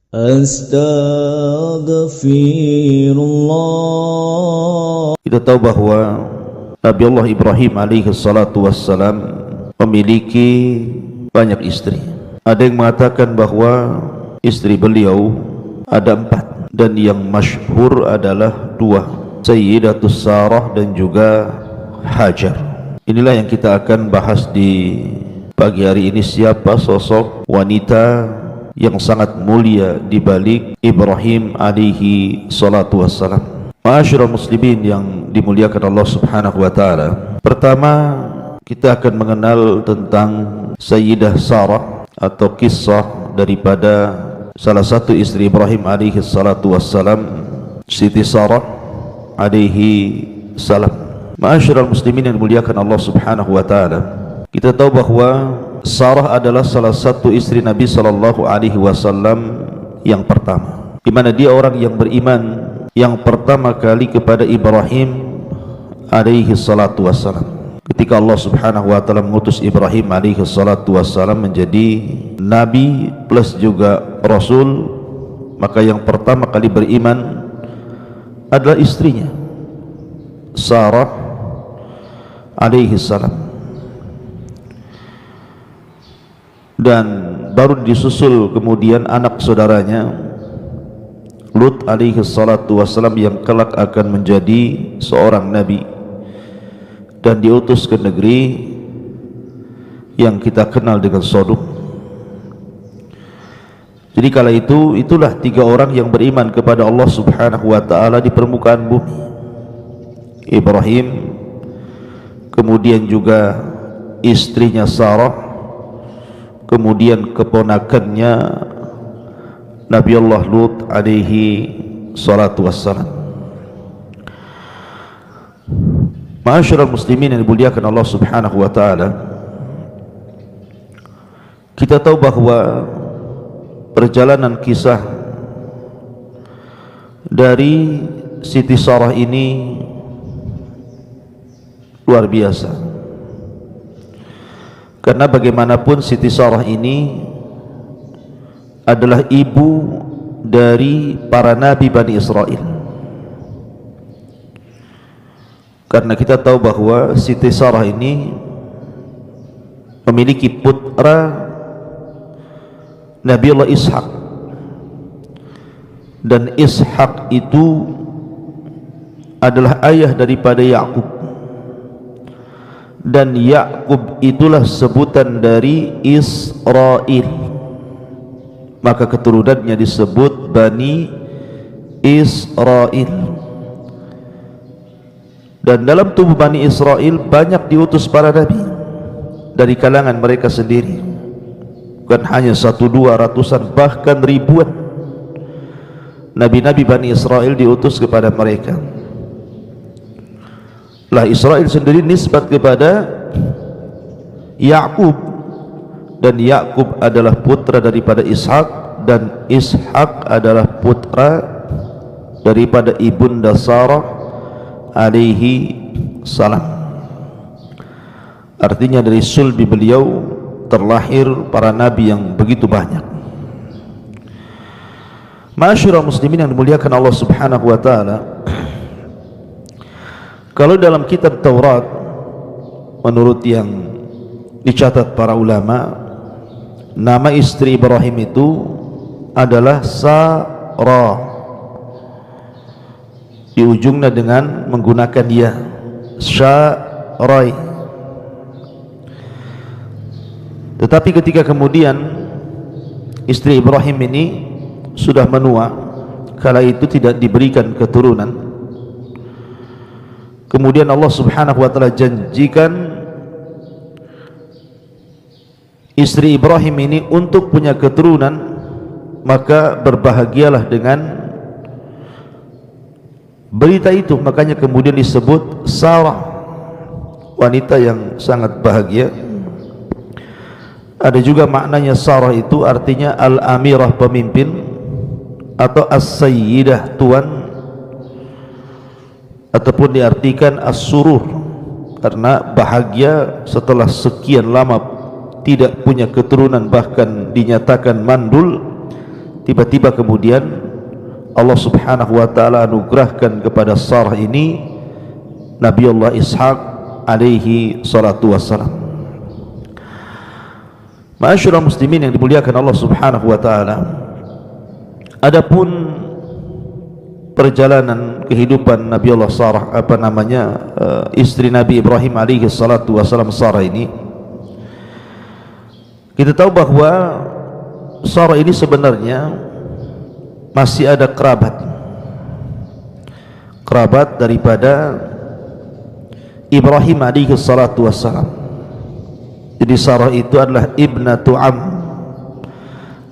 Astaghfirullah. Kita tahu bahwa Nabi Allah Ibrahim alaihi salatu wassalam memiliki banyak istri. Ada yang mengatakan bahwa istri beliau ada 4, dan yang masyhur adalah 2, Sayyidatus Sarah dan juga Hajar. Inilah yang kita akan bahas di pagi hari ini, siapa sosok wanita yang sangat mulia di balik Ibrahim alaihi salatu wassalam. Ma'asyiral muslimin yang dimuliakan Allah Subhanahu wa taala. Pertama, kita akan mengenal tentang Sayyidah Sarah atau kisah daripada salah satu istri Ibrahim alaihi salatu wassalam, Siti Sarah alaihi salam. Ma'asyiral muslimin yang dimuliakan Allah Subhanahu wa taala. Kita tahu bahwa Sarah adalah salah satu istri Nabi sallallahu alaihi wasallam yang pertama, di mana dia orang yang beriman yang pertama kali kepada Ibrahim alaihi salatu wassalam. Ketika Allah Subhanahu wa taala mengutus Ibrahim alaihi salatu wassalam menjadi nabi plus juga rasul, maka yang pertama kali beriman adalah istrinya Sarah alaihi salam, dan baru disusul kemudian anak saudaranya Lut alaihi salatu wassalam yang kelak akan menjadi seorang nabi dan diutus ke negeri yang kita kenal dengan Sodom. Jadi kala itu, itulah 3 orang yang beriman kepada Allah Subhanahu wa taala di permukaan bumi. Ibrahim, kemudian juga istrinya Sarah, kemudian keponakannya Nabi Allah Lut alaihi salatu wassalam. Ma'asyiral muslimin yang dimuliakan Allah Subhanahu wa taala, kita tahu bahwa perjalanan kisah dari Siti Sarah ini luar biasa. Karena bagaimanapun Siti Sarah ini adalah ibu dari para nabi Bani Israel. Karena kita tahu bahwa Siti Sarah ini memiliki putra Nabi Allah Ishak, dan Ishak itu adalah ayah daripada Yakub, dan Yakub itulah sebutan dari Israel, maka keturunannya disebut Bani Israel. Dan dalam tubuh Bani Israel banyak diutus para nabi dari kalangan mereka sendiri, bukan hanya 1, 2, ratusan, bahkan ribuan nabi-nabi Bani Israel diutus kepada mereka. Lah Israel sendiri nisbat kepada Yakub, dan Yakub adalah putra daripada Ishak, dan Ishak adalah putra daripada ibunda Sarah alaihi salam. Artinya dari sulbi beliau terlahir para nabi yang begitu banyak. Ma'asyiral muslimin yang dimuliakan Allah Subhanahu wa taala, kalau dalam kitab Taurat menurut yang dicatat para ulama, nama istri Ibrahim itu adalah Sarah, di ujungnya dengan menggunakan ya, Syarai. Tetapi ketika kemudian istri Ibrahim ini sudah menua, kala itu tidak diberikan keturunan, kemudian Allah Subhanahu wa taala janjikan istri Ibrahim ini untuk punya keturunan, maka berbahagialah dengan berita itu. Makanya kemudian disebut Sarah, wanita yang sangat bahagia. Ada juga maknanya Sarah itu artinya Al-Amirah, pemimpin, atau As-Sayyidah, tuan, ataupun diartikan As-Surur, karena bahagia setelah sekian lama tidak punya keturunan, bahkan dinyatakan mandul, tiba-tiba kemudian Allah subhanahu wa ta'ala anugerahkan kepada Sarah ini Nabiullah Ishaq alaihi salatu wassalam. Ma'asyiral muslimin yang dimuliakan Allah subhanahu wa ta'ala, adapun perjalanan kehidupan Nabiullah Sarah, istri Nabi Ibrahim alaihi salatu wassalam, Sarah ini, kita tahu bahwa Sarah ini sebenarnya masih ada kerabat daripada Ibrahim alaihi salatu wassalam. Jadi Sarah itu adalah ibnatu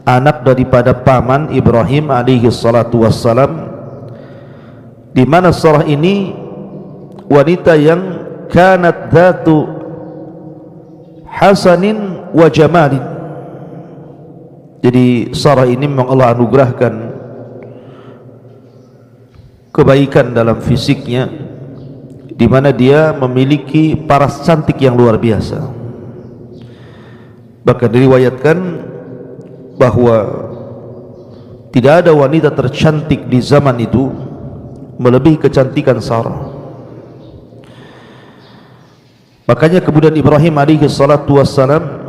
anak daripada paman Ibrahim alaihi salatu wassalam, di mana Sarah ini wanita yang kanat dhatu hasanin wa jamalin. Jadi Sarah ini memang Allah anugerahkan kebaikan dalam fisiknya, di mana dia memiliki paras cantik yang luar biasa. Bahkan diriwayatkan bahwa tidak ada wanita tercantik di zaman itu melebihi kecantikan Sarah. Makanya kemudian Ibrahim alaihi salatu wassalam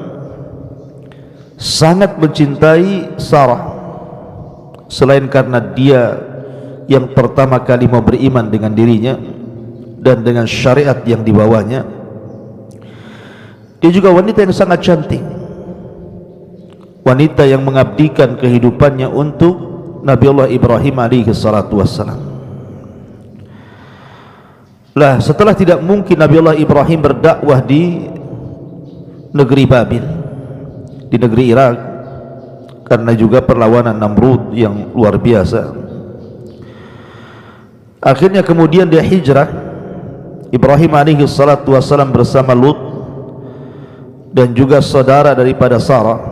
sangat mencintai Sarah, selain karena dia yang pertama kali mau beriman dengan dirinya dan dengan syariat yang dibawanya, dia juga wanita yang sangat cantik, wanita yang mengabdikan kehidupannya untuk Nabiullah Ibrahim alaihi salatu wassalam. Lah, setelah tidak mungkin Nabiullah Ibrahim berdakwah di negeri Babil, di negeri Irak, karena juga perlawanan Namrud yang luar biasa, akhirnya kemudian dia hijrah, Ibrahim alaihi salatu wassalam bersama Lut dan juga saudara daripada Sarah,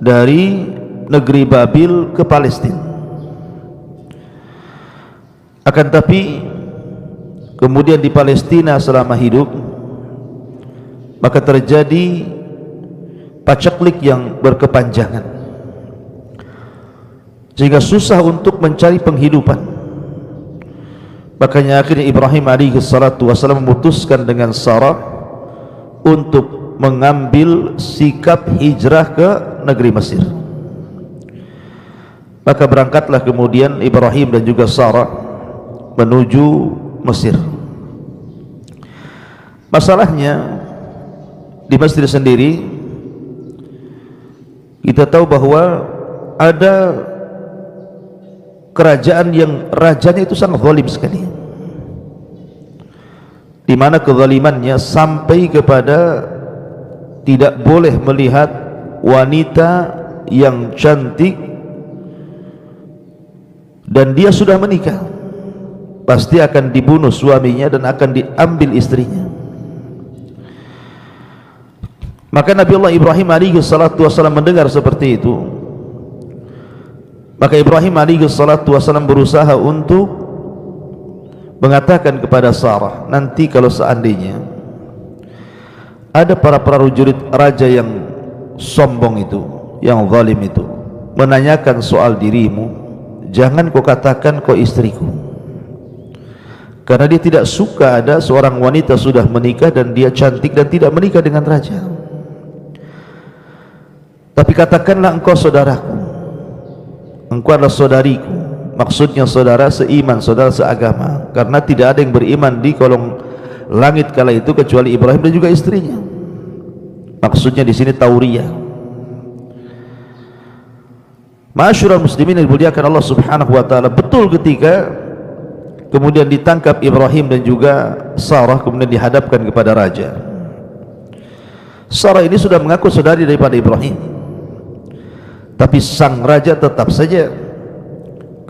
dari negeri Babil ke Palestina. Akan tapi kemudian di Palestina selama hidup, maka terjadi pacaklik yang berkepanjangan, sehingga susah untuk mencari penghidupan. Makanya akhirnya Ibrahim alaihi salatu wassalam memutuskan dengan Sarah untuk mengambil sikap hijrah ke negeri Mesir. Maka berangkatlah kemudian Ibrahim dan juga Sarah menuju Mesir. Masalahnya di Mesir sendiri, kita tahu bahwa ada kerajaan yang rajanya itu sangat zalim sekali, di mana kezalimannya sampai kepada tidak boleh melihat wanita yang cantik dan dia sudah menikah, pasti akan dibunuh suaminya dan akan diambil istrinya. Maka Nabiullah Ibrahim alaihi salatu wassalam mendengar seperti itu. Maka Ibrahim alaihi salatu wassalam berusaha untuk mengatakan kepada Sarah, nanti kalau seandainya ada para prajurit raja yang sombong itu, yang zalim itu, menanyakan soal dirimu, jangan kau katakan kau istriku, karena dia tidak suka ada seorang wanita sudah menikah dan dia cantik dan tidak menikah dengan raja. Tapi katakanlah engkau saudaraku, engkau adalah saudariku, maksudnya saudara seiman, saudara seagama, karena tidak ada yang beriman di kolong langit kala itu kecuali Ibrahim dan juga istrinya. Maksudnya di sini Tauriyah. Ma'asyiral muslimin yang dimuliakan Allah subhanahu wa ta'ala, betul ketika kemudian ditangkap Ibrahim dan juga Sarah, kemudian dihadapkan kepada raja. Sarah ini sudah mengaku saudari daripada Ibrahim, tapi sang raja tetap saja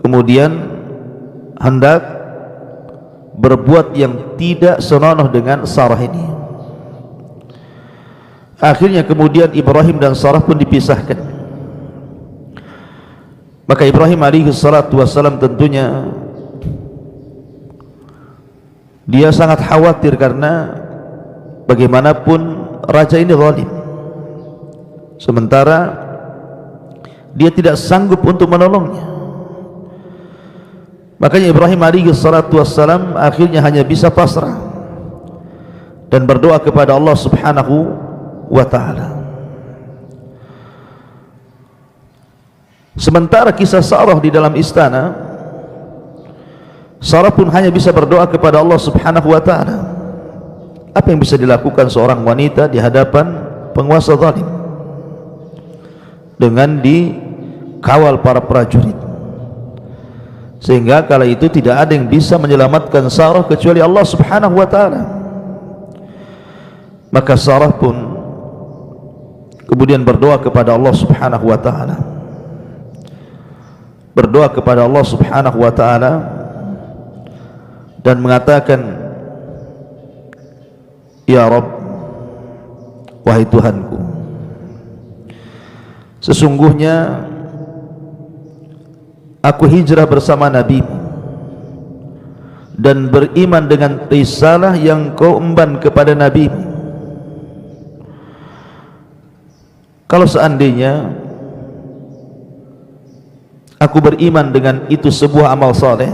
kemudian hendak berbuat yang tidak senonoh dengan Sarah ini. Akhirnya kemudian Ibrahim dan Sarah pun dipisahkan. Maka Ibrahim alaihi salatu wassalam tentunya dia sangat khawatir, karena bagaimanapun raja ini zalim, sementara dia tidak sanggup untuk menolongnya. Makanya Ibrahim alaihi salatu wassalam akhirnya hanya bisa pasrah dan berdoa kepada Allah subhanahu wa ta'ala. Sementara kisah Sarah di dalam istana, Sarah pun hanya bisa berdoa kepada Allah subhanahu wa ta'ala. Apa yang bisa dilakukan seorang wanita di hadapan penguasa zalim dengan dikawal para prajurit, sehingga kala itu tidak ada yang bisa menyelamatkan Sarah kecuali Allah subhanahu wa ta'ala. Maka Sarah pun kemudian berdoa kepada Allah subhanahu wa ta'ala, berdoa kepada Allah subhanahu wa ta'ala dan mengatakan, ya Rabb, wahai Tuhanku, sesungguhnya aku hijrah bersama Nabi dan beriman dengan risalah yang kau emban kepada Nabi. Kalau seandainya aku beriman dengan itu sebuah amal saleh,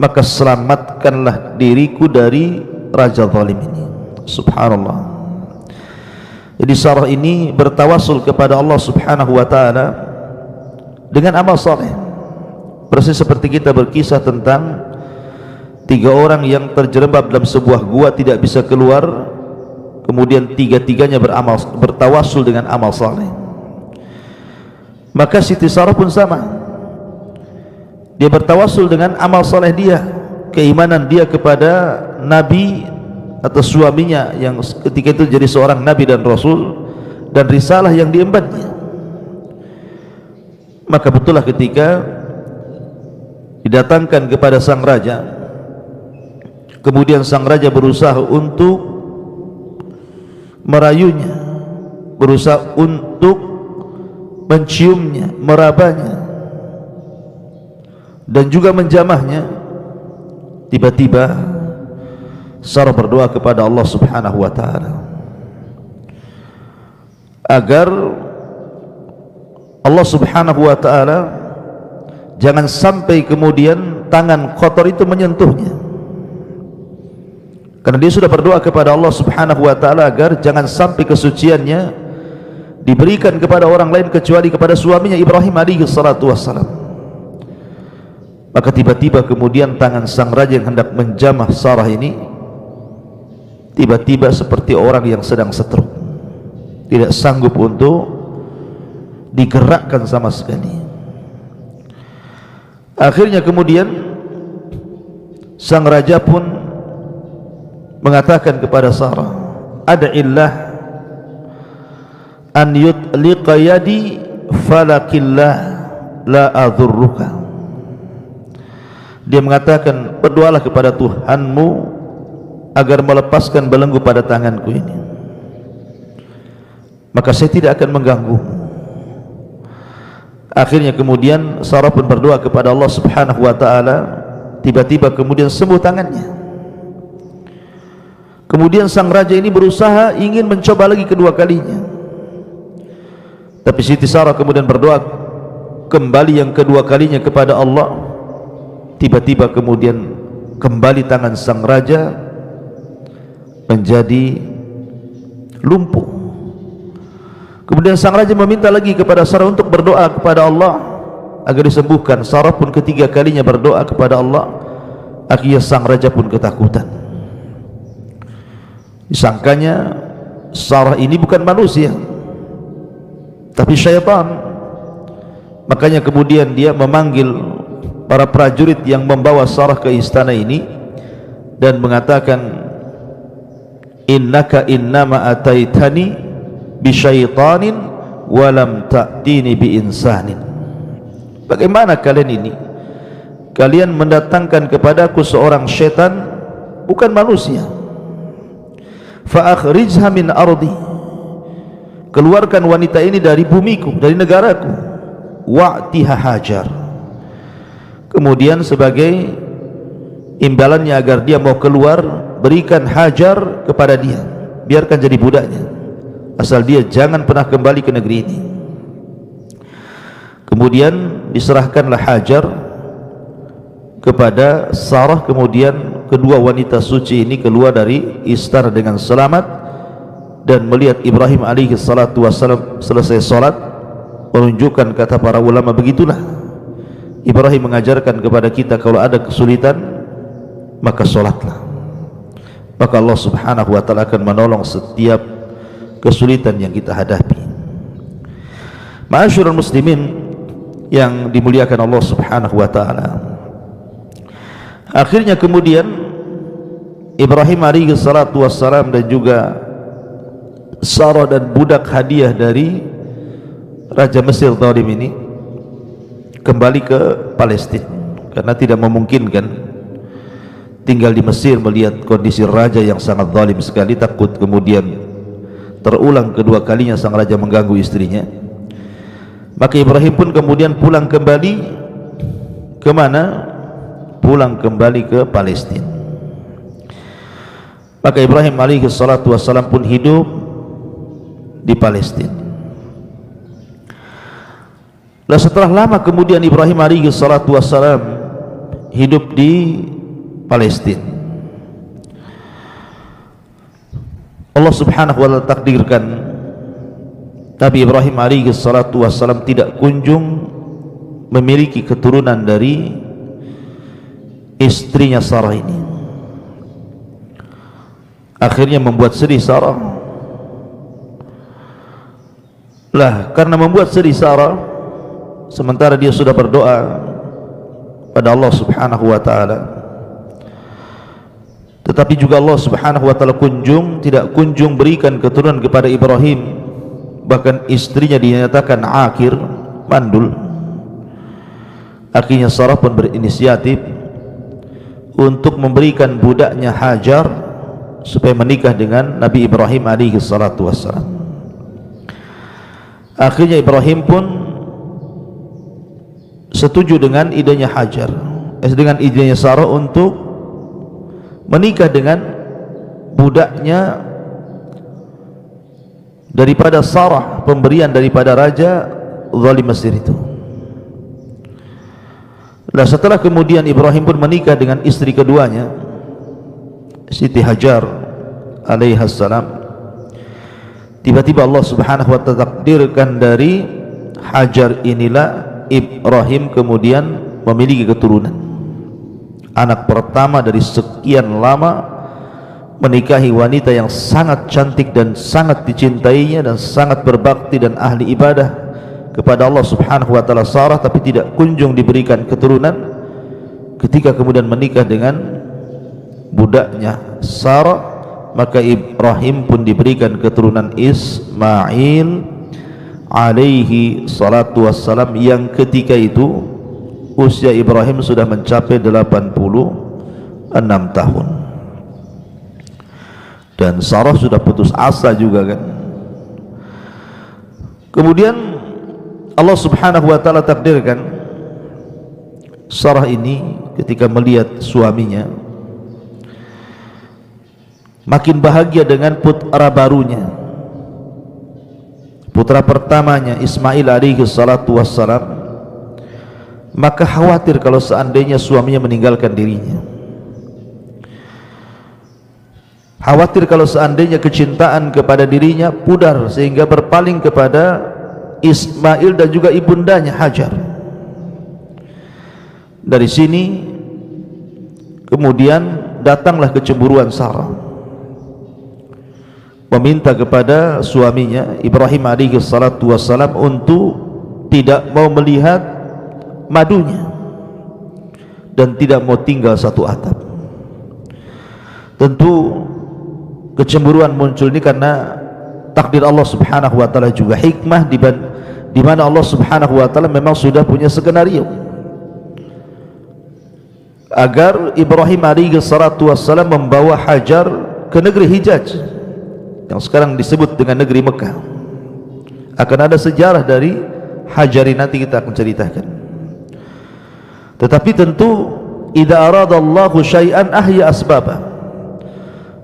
maka selamatkanlah diriku dari raja zalim ini. Subhanallah. Jadi Sarah ini bertawasul kepada Allah subhanahu wa ta'ala dengan amal saleh, persis seperti kita berkisah tentang 3 orang yang terjerembab dalam sebuah gua tidak bisa keluar, kemudian 3-tiganya bertawasul dengan amal saleh. Maka Siti Sarah pun sama, dia bertawasul dengan amal saleh dia, keimanan dia kepada Nabi atau suaminya yang ketika itu jadi seorang Nabi dan Rasul, dan risalah yang diembannya. Maka betullah ketika didatangkan kepada sang raja, kemudian sang raja berusaha untuk merayunya, berusaha untuk menciumnya, merabanya dan juga menjamahnya. Tiba-tiba Sarah berdoa kepada Allah subhanahu wa ta'ala agar Allah subhanahu wa ta'ala jangan sampai kemudian tangan kotor itu menyentuhnya, karena dia sudah berdoa kepada Allah subhanahu wa ta'ala agar jangan sampai kesuciannya diberikan kepada orang lain kecuali kepada suaminya Ibrahim alaihi salatu wassalam. Maka tiba-tiba kemudian tangan sang raja yang hendak menjamah Sarah ini tiba-tiba seperti orang yang sedang stroke, tidak sanggup untuk digerakkan sama sekali. Akhirnya kemudian sang raja pun mengatakan kepada Sarah, ad'illah an yutliqa yadi falakillah la adhurruka. Dia mengatakan, berdoalah kepada Tuhanmu agar melepaskan belenggu pada tanganku ini, maka saya tidak akan mengganggu. Akhirnya kemudian Sarah pun berdoa kepada Allah subhanahu wa ta'ala, tiba-tiba kemudian sembuh tangannya. Kemudian sang raja ini berusaha ingin mencoba lagi kedua kalinya, tapi Siti Sarah kemudian berdoa kembali yang kedua kalinya kepada Allah. Tiba-tiba kemudian kembali tangan sang raja menjadi lumpuh. Kemudian sang raja meminta lagi kepada Sarah untuk berdoa kepada Allah agar disembuhkan. Sarah pun ketiga kalinya berdoa kepada Allah. Akhirnya sang raja pun ketakutan, disangkanya Sarah ini bukan manusia tapi syaitan. Makanya kemudian dia memanggil para prajurit yang membawa Sarah ke istana ini dan mengatakan, innaka innama ataitani bisyaitanin walam ta'tini bi insanin. Bagaimana kalian ini? Kalian mendatangkan kepadaku seorang syaitan, bukan manusia. Fa akhrijha min ardi, keluarkan wanita ini dari bumiku, dari negaraku. Wa'tiha hajar, kemudian sebagai imbalannya agar dia mau keluar, berikan Hajar kepada dia, biarkan jadi budaknya, asal dia jangan pernah kembali ke negeri ini. Kemudian diserahkanlah Hajar kepada Sarah. Kemudian kedua wanita suci ini keluar dari istana dengan selamat, dan melihat Ibrahim alaihi salatu wassalam selesai salat, menunjukkan, kata para ulama, begitulah Ibrahim mengajarkan kepada kita, kalau ada kesulitan maka salatlah, maka Allah subhanahu wa ta'ala akan menolong setiap kesulitan yang kita hadapi. Ma'asyiral muslimin yang dimuliakan Allah subhanahu wa ta'ala, akhirnya kemudian Ibrahim alaihi salatu wassalam dan juga Sarah dan budak hadiah dari Raja Mesir zalim ini kembali ke Palestina, karena tidak memungkinkan tinggal di Mesir melihat kondisi raja yang sangat zalim sekali. Takut kemudian terulang kedua kalinya sang raja mengganggu istrinya. Maka Ibrahim pun kemudian pulang kembali ke mana? Pulang kembali ke Palestina. Maka Ibrahim alaihi salatu wassalam pun hidup di Palestina. Nah, setelah lama kemudian Ibrahim alaihi salatu wassalam hidup di Palestina, Allah subhanahu wa ta'ala takdirkan Nabi Ibrahim alaihi salatu wassalam tidak kunjung memiliki keturunan dari istrinya Sarah ini. Akhirnya membuat sedih Sarah. Lah, karena membuat sedih Sarah, sementara dia sudah berdoa pada Allah subhanahu wa ta'ala, tetapi juga Allah subhanahu wa ta'ala tidak kunjung berikan keturunan kepada Ibrahim. Bahkan istrinya dinyatakan akir, mandul. Akhirnya Sarah pun berinisiatif untuk memberikan budaknya Hajar supaya menikah dengan Nabi Ibrahim alaihi salatu wassalam. Akhirnya Ibrahim pun setuju dengan idenya Hajar, dengan idenya Sarah untuk menikah dengan budaknya daripada Sarah, pemberian daripada Raja zalim Mesir itu. Nah, setelah kemudian Ibrahim pun menikah dengan istri keduanya, Siti Hajar alaihi salam, tiba-tiba Allah subhanahu wa ta'ala takdirkan dari Hajar inilah Ibrahim kemudian memiliki keturunan, anak pertama dari sekian lama menikahi wanita yang sangat cantik dan sangat dicintainya dan sangat berbakti dan ahli ibadah kepada Allah subhanahu wa ta'ala Sarah, tapi tidak kunjung diberikan keturunan. Ketika kemudian menikah dengan budaknya Sarah, maka Ibrahim pun diberikan keturunan Ismail alaihi salatu wassalam, yang ketika itu usia Ibrahim sudah mencapai 86 tahun. Dan Sarah sudah putus asa juga kan. Kemudian Allah subhanahu wa ta'ala takdirkan Sarah ini ketika melihat suaminya makin bahagia dengan putra barunya, putra pertamanya Ismail alaihi salatu wassalam, maka khawatir kalau seandainya suaminya meninggalkan dirinya, khawatir kalau seandainya kecintaan kepada dirinya pudar sehingga berpaling kepada Ismail dan juga ibundanya Hajar. Dari sini kemudian datanglah kecemburuan Sarah, meminta kepada suaminya Ibrahim alaihi salatu wassalam untuk tidak mau melihat madunya dan tidak mau tinggal satu atap. Tentu kecemburuan muncul ini karena takdir Allah subhanahu wa ta'ala, juga hikmah di mana Allah subhanahu wa ta'ala memang sudah punya skenario agar Ibrahim alaihi salatu wassalam membawa Hajar ke negeri Hijaz yang sekarang disebut dengan negeri Mekah. Akan ada sejarah dari Hajar ini, nanti kita akan ceritakan. Tetapi tentu idza aradallahu syai'an ahya asbabah,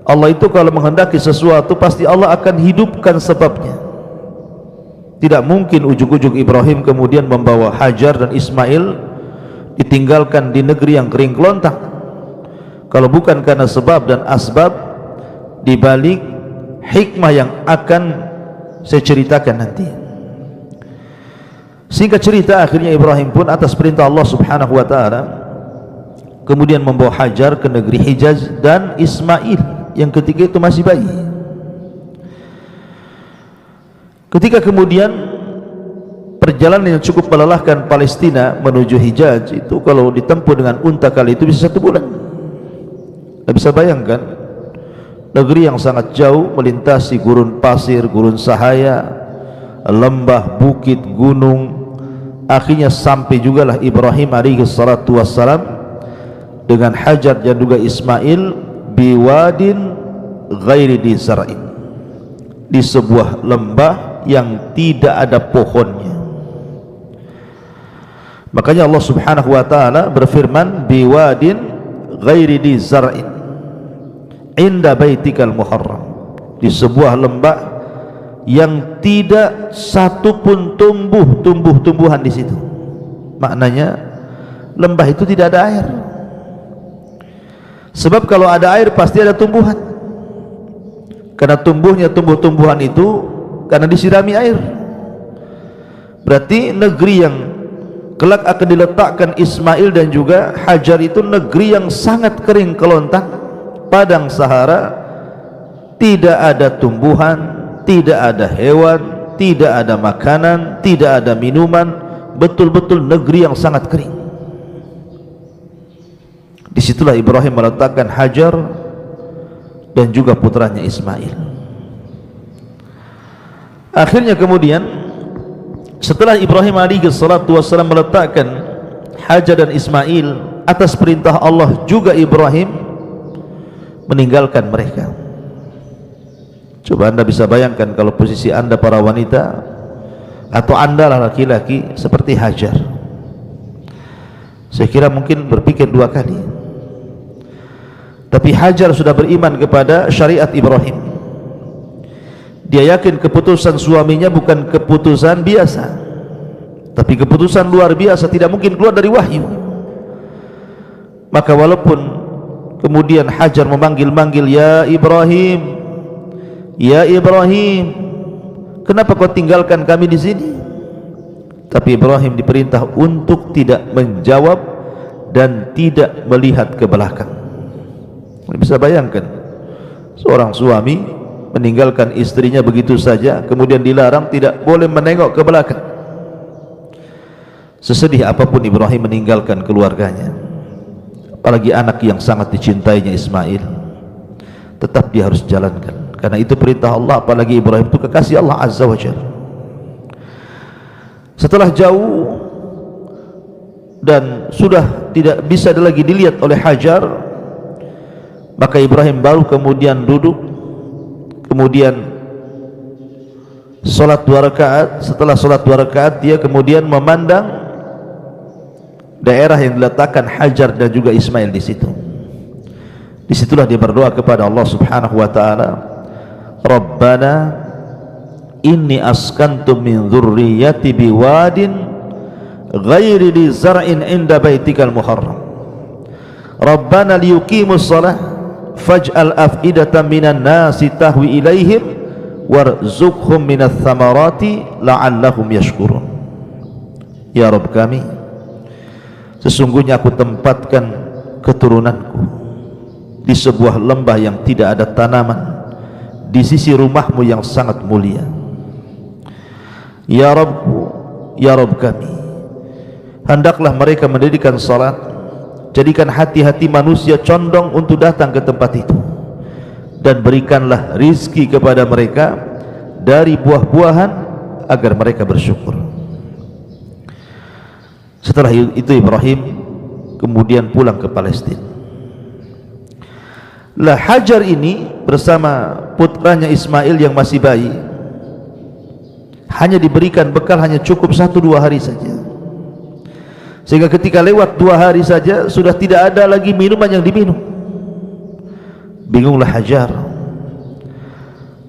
Allah itu kalau menghendaki sesuatu pasti Allah akan hidupkan sebabnya. Tidak mungkin ujug-ujug Ibrahim kemudian membawa Hajar dan Ismail ditinggalkan di negeri yang kering kelontang, kalau bukan karena sebab dan asbab di balik hikmah yang akan saya ceritakan nanti. Singkat cerita, akhirnya Ibrahim pun atas perintah Allah Subhanahu wa taala kemudian membawa Hajar ke negeri Hijaz dan Ismail yang ketika itu masih bayi. Ketika kemudian perjalanan yang cukup melelahkan Palestina menuju Hijaz itu, kalau ditempuh dengan unta kali itu bisa 1 bulan. Anda bisa bayangkan negeri yang sangat jauh, melintasi gurun pasir, gurun sahaya, lembah, bukit, gunung. Akhirnya sampai jugalah Ibrahim alaihi salatu wassalam dengan Hajar dan juga Ismail biwadin ghairi di zar'in, di sebuah lembah yang tidak ada pohonnya. Makanya Allah Subhanahu wa taala berfirman biwadin ghairi di zar'in inda baitikal muharram, di sebuah lembah yang tidak satu pun tumbuh-tumbuhan di situ. Maknanya lembah itu tidak ada air. Sebab kalau ada air pasti ada tumbuhan. Karena tumbuhnya tumbuh-tumbuhan itu karena disirami air. Berarti negeri yang kelak akan diletakkan Ismail dan juga Hajar itu negeri yang sangat kering kelontang, padang Sahara, tidak ada tumbuhan, tidak ada hewan, tidak ada makanan, tidak ada minuman, betul-betul negeri yang sangat kering. Disitulah Ibrahim meletakkan Hajar dan juga putranya Ismail. Akhirnya kemudian setelah Ibrahim alaihi salatu wassalam meletakkan Hajar dan Ismail, atas perintah Allah juga Ibrahim meninggalkan mereka. Coba Anda bisa bayangkan kalau posisi Anda para wanita atau Anda lah laki-laki seperti Hajar, saya kira mungkin berpikir 2 kali. Tapi Hajar sudah beriman kepada syariat Ibrahim. Dia yakin keputusan suaminya bukan keputusan biasa, tapi keputusan luar biasa, tidak mungkin keluar dari wahyu. Maka walaupun kemudian Hajar memanggil-manggil, ya Ibrahim, ya Ibrahim, kenapa kau tinggalkan kami di sini? Tapi Ibrahim diperintah untuk tidak menjawab dan tidak melihat ke belakang. Bisa bayangkan seorang suami meninggalkan istrinya begitu saja, kemudian dilarang tidak boleh menengok ke belakang. Sesedih apapun Ibrahim meninggalkan keluarganya, apalagi anak yang sangat dicintainya Ismail, tetap dia harus jalankan, karena itu perintah Allah. Apalagi Ibrahim itu kekasih Allah Azza wa Jalla. Setelah jauh dan sudah tidak bisa lagi dilihat oleh Hajar, maka Ibrahim baru kemudian duduk, kemudian solat 2 rakaat. Setelah solat 2 rakaat, dia kemudian memandang daerah yang diletakkan Hajar dan juga Ismail di situ. Disitulah dia berdoa kepada Allah Subhanahu wa taala, Rabbana inni askantu min dzurriyyati biwadin ghairi di zar'in inda baitikal muharram Rabbana liyuqimus shalah faj'al af'idatan minan nasi tahwi ilaihim warzuqhum minats thamarati la'allahum yashkurun. Ya Rabb kami, sesungguhnya aku tempatkan keturunanku di sebuah lembah yang tidak ada tanaman di sisi rumahmu yang sangat mulia. Ya Rabb, ya Rabb kami, hendaklah mereka mendirikan salat, jadikan hati-hati manusia condong untuk datang ke tempat itu, dan berikanlah rizki kepada mereka dari buah-buahan agar mereka bersyukur. Setelah itu Ibrahim kemudian pulang ke Palestina. Lah Hajar ini bersama putranya Ismail yang masih bayi hanya diberikan bekal hanya cukup 1-2 hari saja, sehingga ketika lewat 2 hari saja sudah tidak ada lagi minuman yang diminum. Bingunglah Hajar,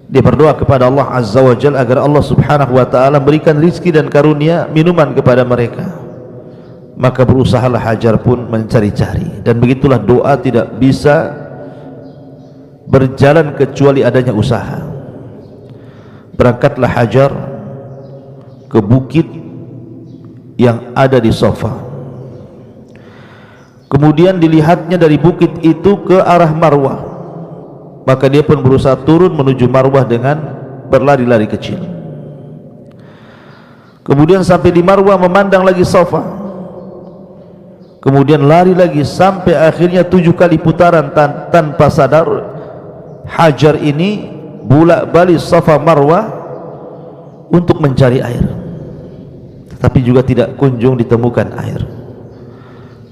Dia berdoa kepada Allah Azza wa Jalla agar Allah Subhanahu wa taala berikan rizki dan karunia minuman kepada mereka. Maka berusahalah Hajar pun mencari-cari, dan begitulah doa tidak bisa berjalan kecuali adanya usaha. Berangkatlah Hajar ke bukit yang ada di Safa. Kemudian dilihatnya dari bukit itu ke arah Marwah. Maka dia pun berusaha turun menuju Marwah dengan berlari-lari kecil. Kemudian sampai di Marwah memandang lagi Safa. Kemudian lari lagi sampai akhirnya 7 kali putaran tanpa sadar. Hajar ini bolak-balik Safa Marwah untuk mencari air, tetapi juga tidak kunjung ditemukan air.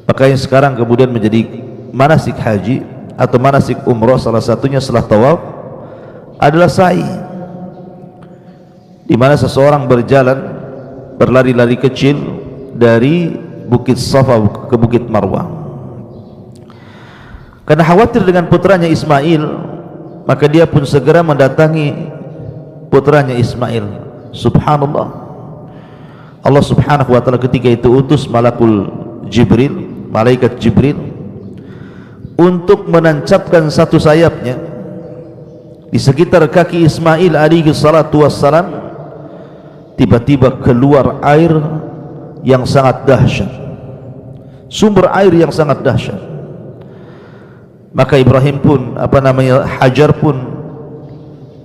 Makanya sekarang kemudian menjadi manasik haji atau manasik umrah, salah satunya setelah tawaf adalah sa'i, di mana seseorang berjalan berlari-lari kecil dari bukit Safa ke bukit Marwah. Karena khawatir dengan putranya Ismail, maka dia pun segera mendatangi putranya Ismail. Subhanallah, Allah Subhanahu wa taala ketika itu utus malakul Jibril, malaikat Jibril, untuk menancapkan satu sayapnya di sekitar kaki Ismail alaihi salatu wassalam. Tiba-tiba keluar air yang sangat dahsyat, sumber air yang sangat dahsyat. Maka Ibrahim pun Hajar pun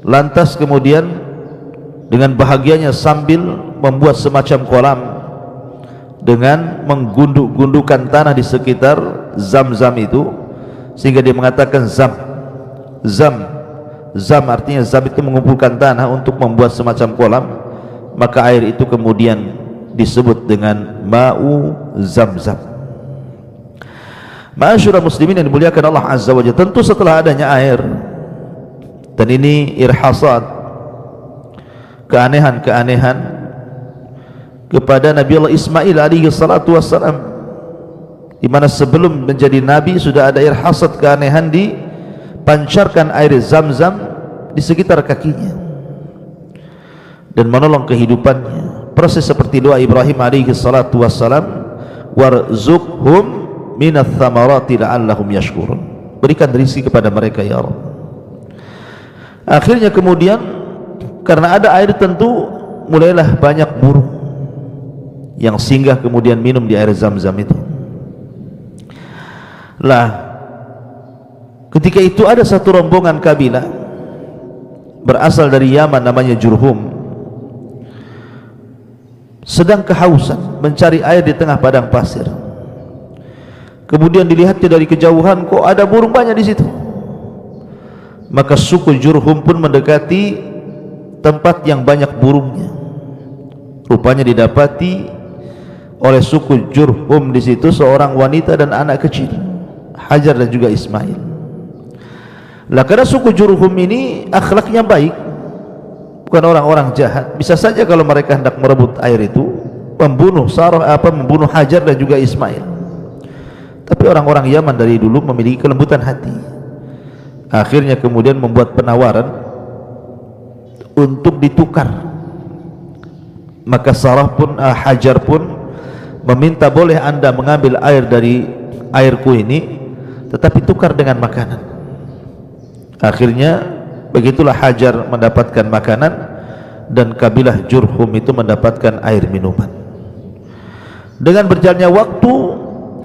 lantas kemudian dengan bahagianya sambil membuat semacam kolam dengan menggunduk-gundukan tanah di sekitar Zam-Zam itu, sehingga dia mengatakan Zam artinya Zam itu mengumpulkan tanah untuk membuat semacam kolam. Maka air itu kemudian disebut dengan Ma'u Zam-Zam. Ma'asyurah muslimin yang dimuliakan Allah Azza wa Jalla, tentu setelah adanya air, dan ini irhasat, keanehan-keanehan kepada Nabi Allah Ismail alaihi salatu wassalam, di mana sebelum menjadi nabi sudah ada irhasat, keanehan dipancarkan air Zam-Zam di sekitar kakinya dan menolong kehidupannya. Proses seperti doa Ibrahim alaihi salatu wassalam, warzuqhum minats thamarati la'allahum yashkurun, berikan rezeki kepada mereka ya Rabb. Akhirnya kemudian karena ada air, tentu mulailah banyak burung yang singgah kemudian minum di air Zam-Zam itu. Lah, ketika itu ada satu rombongan kabilah berasal dari Yaman namanya Jurhum, sedang kehausan mencari air di tengah padang pasir. Kemudian dilihatnya dari kejauhan, kok ada burung banyak di situ. Maka suku Jurhum pun mendekati tempat yang banyak burungnya. Rupanya didapati oleh suku Jurhum di situ seorang wanita dan anak kecil, Hajar dan juga Ismail. Lah, karena suku Jurhum ini akhlaknya baik, bukan orang-orang jahat, bisa saja kalau mereka hendak merebut air itu membunuh Hajar dan juga Ismail. Tapi orang-orang Yaman dari dulu memiliki kelembutan hati. Akhirnya kemudian membuat penawaran untuk ditukar. Maka Hajar pun meminta, boleh anda mengambil air dari airku ini, tetapi tukar dengan makanan. Akhirnya begitulah Hajar mendapatkan makanan dan kabilah Jurhum itu mendapatkan air minuman. Dengan berjalannya waktu,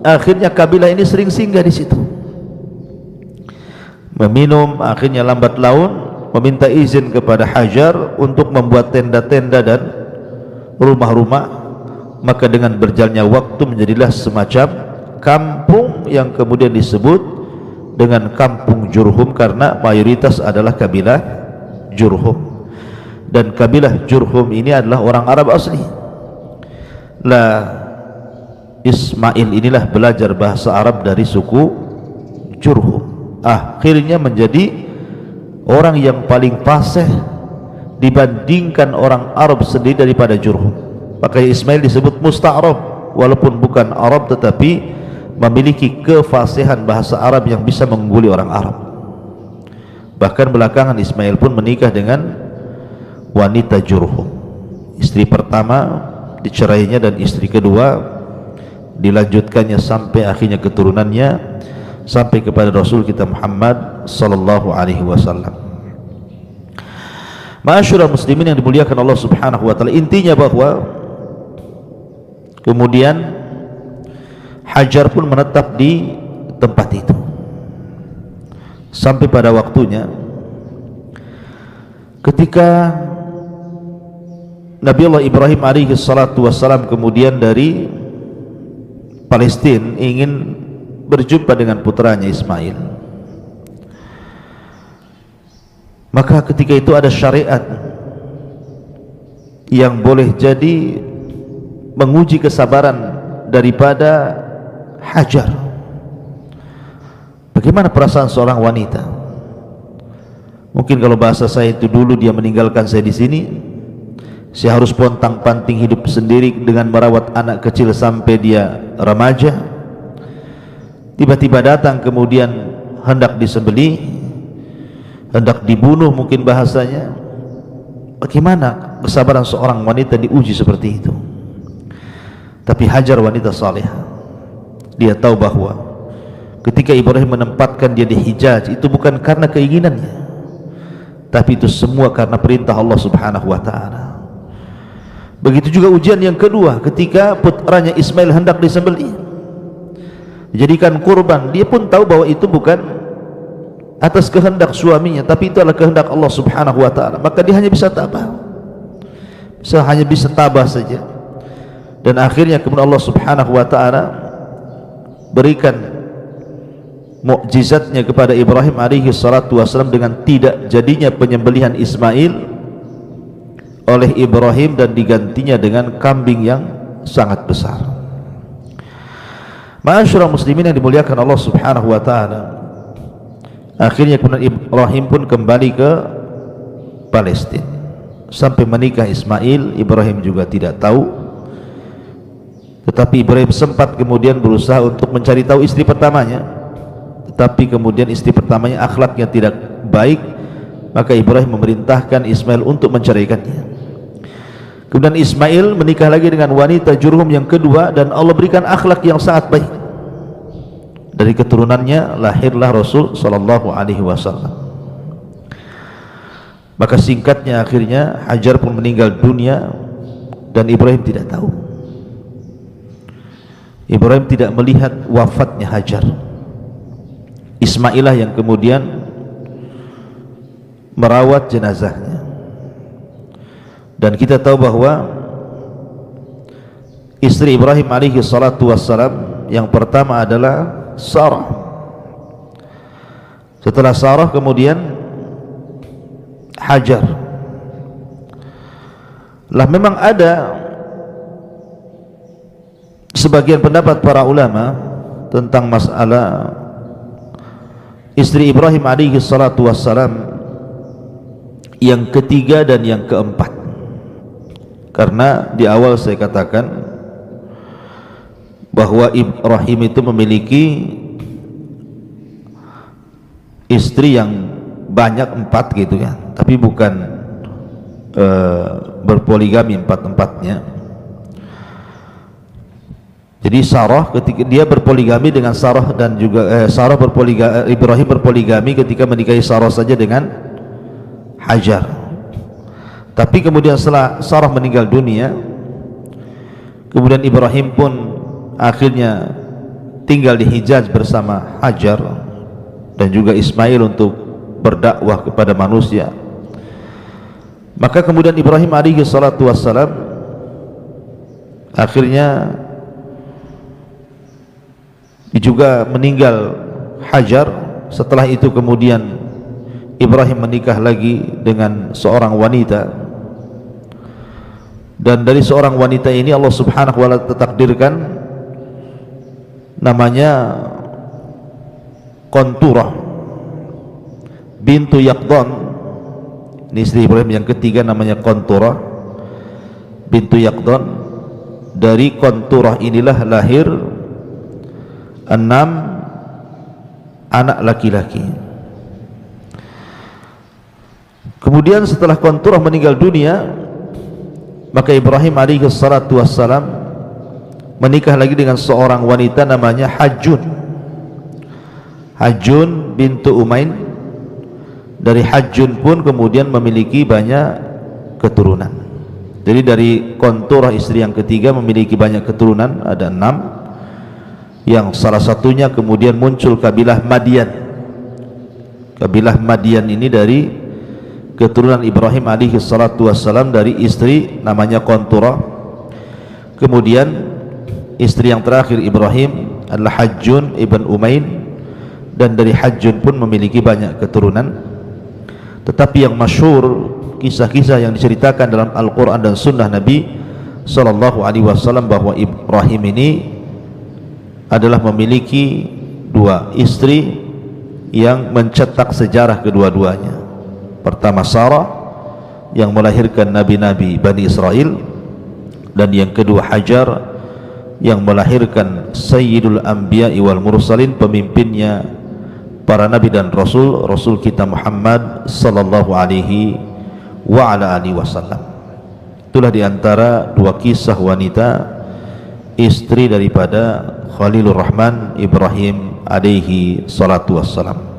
akhirnya kabilah ini sering singgah di situ, meminum. Akhirnya lambat laun meminta izin kepada Hajar untuk membuat tenda-tenda dan rumah-rumah. Maka dengan berjalannya waktu menjadilah semacam kampung yang kemudian disebut dengan kampung Jurhum, karena mayoritas adalah kabilah Jurhum, dan kabilah Jurhum ini adalah orang Arab asli. Lah, Ismail inilah belajar bahasa Arab dari suku Jurhum, akhirnya menjadi orang yang paling fasih dibandingkan orang Arab sendiri daripada Jurhum. Makanya Ismail disebut musta'arab, walaupun bukan Arab tetapi memiliki kefasihan bahasa Arab yang bisa mengungguli orang Arab. Bahkan belakangan Ismail pun menikah dengan wanita Jurhum. Istri pertama dicerainya dan istri kedua dilanjutkannya sampai akhirnya keturunannya sampai kepada Rasul kita Muhammad sallallahu alaihi wasallam. Ma'asyiral muslimin yang dimuliakan Allah Subhanahu wa taala, intinya bahwa kemudian Hajar pun menetap di tempat itu sampai pada waktunya ketika Nabi Allah Ibrahim alaihi salatu wassalam kemudian dari Palestina ingin berjumpa dengan putranya Ismail. Maka ketika itu ada syariat yang boleh jadi menguji kesabaran daripada Hajar. Bagaimana perasaan seorang wanita? Mungkin kalau bahasa saya itu dulu dia meninggalkan saya di sini, saya harus pontang-panting hidup sendiri dengan merawat anak kecil sampai dia remaja. Tiba-tiba datang kemudian hendak disembelih, hendak dibunuh mungkin bahasanya. Bagaimana kesabaran seorang wanita diuji seperti itu? Tapi Hajar wanita salihah. Dia tahu bahwa ketika Ibrahim menempatkan dia di Hijaz itu bukan karena keinginannya, tapi itu semua karena perintah Allah Subhanahu wa taala. Begitu juga ujian yang kedua ketika putranya Ismail hendak disembelih, dijadikan kurban. Dia pun tahu bahwa itu bukan atas kehendak suaminya, tapi itu adalah kehendak Allah Subhanahu wa taala. Maka dia hanya bisa tabah, hanya bisa tabah saja. Dan akhirnya kemudian Allah Subhanahu wa taala berikan mukjizatnya kepada Ibrahim alaihi salatu wasallam dengan tidak jadinya penyembelihan Ismail oleh Ibrahim dan digantinya dengan kambing yang sangat besar. Ma'asyiral muslimin yang dimuliakan Allah Subhanahu wa taala, akhirnya kemudian Ibrahim pun kembali ke Palestina sampai menikah Ismail. Ibrahim juga tidak tahu, tetapi Ibrahim sempat kemudian berusaha untuk mencari tahu istri pertamanya, tetapi kemudian istri pertamanya akhlaknya tidak baik, maka Ibrahim memerintahkan Ismail untuk menceraikannya. Kemudian Ismail menikah lagi dengan wanita Jurhum yang kedua, dan Allah berikan akhlak yang sangat baik. Dari keturunannya lahirlah Rasul sallallahu alaihi wasallam. Maka singkatnya akhirnya Hajar pun meninggal dunia dan Ibrahim tidak tahu. Ibrahim tidak melihat wafatnya Hajar. Ismailah yang kemudian merawat jenazahnya. Dan kita tahu bahwa istri Ibrahim alaihi salatu wassalam yang pertama adalah Sarah. Setelah Sarah kemudian Hajar. Lah memang ada sebagian pendapat para ulama tentang masalah istri Ibrahim alaihi salatu wassalam yang ketiga dan yang keempat. Karena di awal saya katakan bahwa Ibrahim itu memiliki istri yang banyak, 4 gitu ya, tapi bukan berpoligami 4-empatnya. Jadi Sarah ketika dia berpoligami dengan Sarah, dan juga Ibrahim berpoligami ketika menikahi Sarah saja dengan Hajar. Tapi kemudian setelah Sarah meninggal dunia, kemudian Ibrahim pun akhirnya tinggal di Hijaz bersama Hajar dan juga Ismail untuk berdakwah kepada manusia. Maka kemudian Ibrahim alaihi salatu wassalam akhirnya juga meninggal Hajar. Setelah itu kemudian Ibrahim menikah lagi dengan seorang wanita, dan dari seorang wanita ini Allah Subhanahu wa taala takdirkan namanya Qanturah bintu Yaqdan. Ini istri Ibrahim yang ketiga, namanya Qanturah bintu Yaqdan. Dari Qanturah inilah lahir 6 anak laki-laki. Kemudian setelah Qanturah meninggal dunia, maka Ibrahim alaihi salatu wassalam menikah lagi dengan seorang wanita namanya Hajjun bintu Umain. Dari Hajjun pun kemudian memiliki banyak keturunan. Jadi dari Qanturah istri yang ketiga memiliki banyak keturunan, ada 6, yang salah satunya kemudian muncul kabilah Madian. Kabilah Madian ini dari keturunan Ibrahim alaihi salatu wassalam dari istri namanya Qanturah. Kemudian istri yang terakhir Ibrahim adalah Hajjun ibn Umain, dan dari Hajjun pun memiliki banyak keturunan. Tetapi yang masyhur, kisah-kisah yang diceritakan dalam Al-Quran dan Sunnah Nabi Sallallahu Alaihi Wasallam bahwa Ibrahim ini adalah memiliki 2 istri yang mencetak sejarah kedua-duanya. Pertama Sarah yang melahirkan nabi-nabi Bani Israel, dan yang kedua Hajar yang melahirkan Sayyidul Anbiya'i wal Mursalin, pemimpinnya para nabi dan rasul, rasul kita Muhammad sallallahu alaihi wa ala alihi wasallam. Itulah diantara 2 kisah wanita istri daripada Khalilur Rahman Ibrahim alaihi salatu wassalam.